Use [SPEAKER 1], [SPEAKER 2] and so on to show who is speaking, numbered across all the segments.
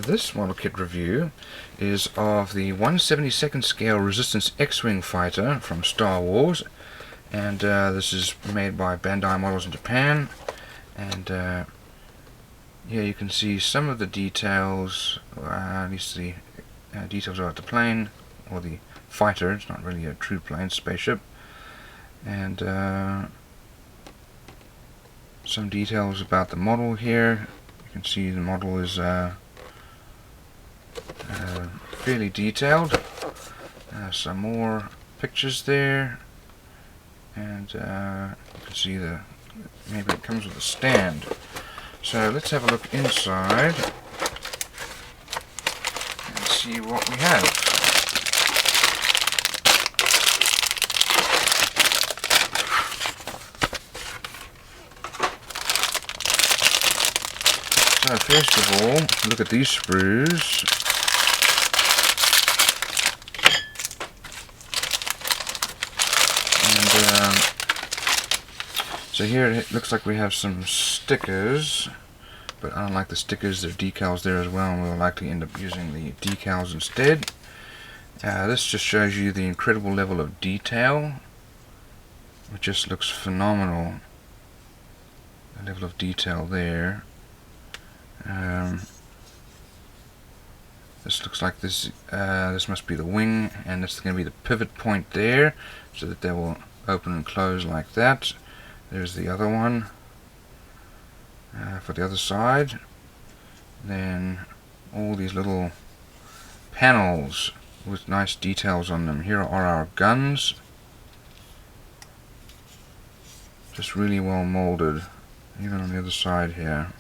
[SPEAKER 1] This model kit review is of the 1/72nd scale Resistance X-Wing fighter from Star Wars, and this is made by Bandai Models in Japan. And yeah, you can see some of the details, at least the details about the plane or the fighter. It's not really a true plane, spaceship. And some details about the model here. You can see the model is fairly detailed. Some more pictures there, and you can see maybe it comes with a stand. So let's have a look inside and see what we have. So first of all, look at these sprues. And so here it looks like we have some stickers, but unlike the stickers, there are decals there as well, and we'll likely end up using the decals instead. This just shows you the incredible level of detail. It just looks phenomenal. The level of detail there. This looks like this must be the wing, and this is going to be the pivot point there, so that they will open and close like that. There's the other one for the other side. Then all these little panels with nice details on them. Here are our guns, just really well molded, even on the other side here.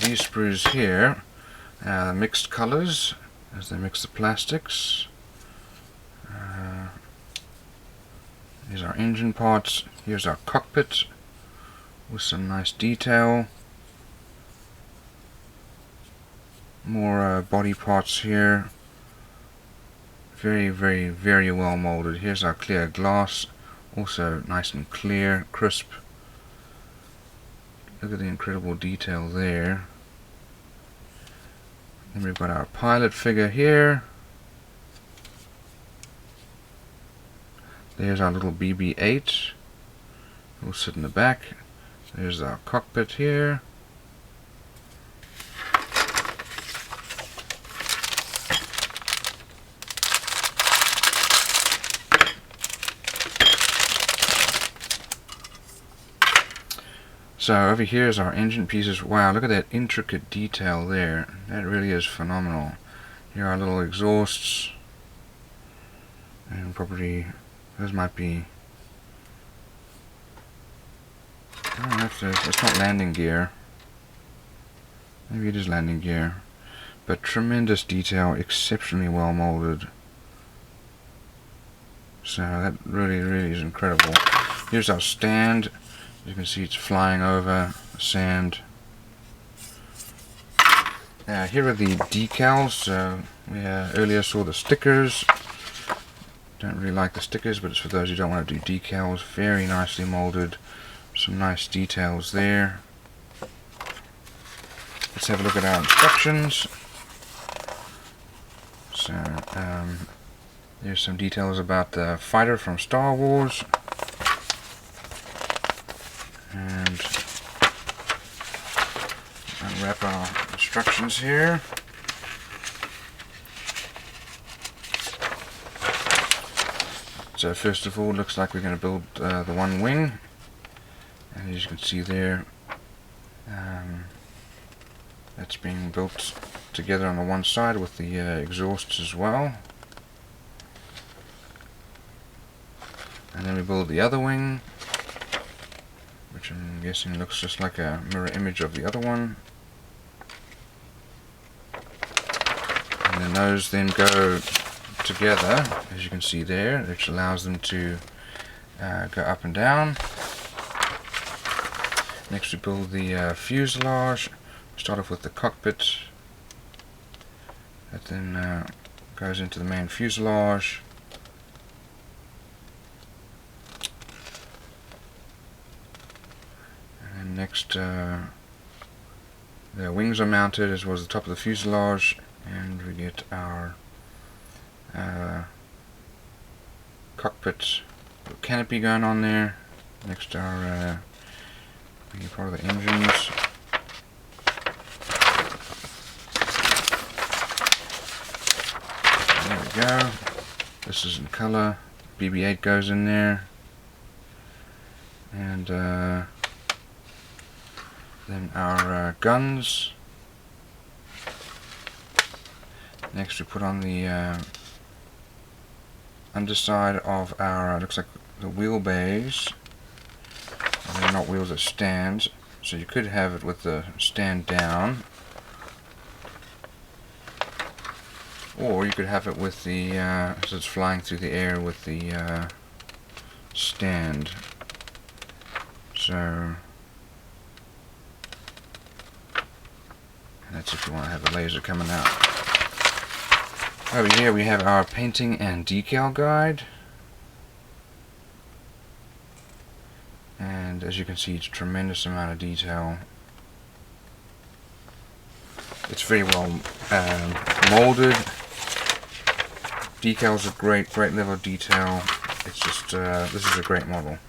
[SPEAKER 1] These sprues here are mixed colors as they mix the plastics. Here's our engine parts. Here's our cockpit with some nice detail. More body parts here. Very, very, very well molded. Here's our clear glass, also nice and clear, crisp. Look at the incredible detail there. Then we've got our pilot figure here. There's our little BB-8. We'll sit in the back. There's our cockpit here. So over here is our engine pieces. Wow, look at that intricate detail there. That really is phenomenal. Here are our little exhausts. And probably, those might be, I don't have to, it's not landing gear. Maybe it is landing gear. But tremendous detail, exceptionally well molded. So that really, really is incredible. Here's our stand. You can see it's flying over sand. Here are the decals. We earlier saw the stickers. Don't really like the stickers, but it's for those who don't want to do decals. Very nicely molded. Some nice details there. Let's have a look at our instructions. So there's some details about the fighter from Star Wars. And unwrap our instructions here. So first of all, looks like we're going to build the one wing, and as you can see there, that's being built together on the one side with the exhausts as well. And then we build the other wing, which I'm guessing looks just like a mirror image of the other one. And then those then go together, as you can see there, which allows them to go up and down. Next we build the fuselage. Start off with the cockpit. That then goes into the main fuselage. And next the wings are mounted as well as the top of the fuselage, and we get our cockpit canopy going on there. Next our part of the engines. There we go. This is in color. BB-8 goes in there, and then our guns. Next we put on the underside of our, looks like the wheelbase. They're not wheels, they're stands, so you could have it with the stand down, or you could have it with the so it's flying through the air with the stand. So that's if you want to have a laser coming out. Over here we have our painting and decal guide. And as you can see, it's a tremendous amount of detail. It's very well molded. Decals are great level of detail. It's just, this is a great model.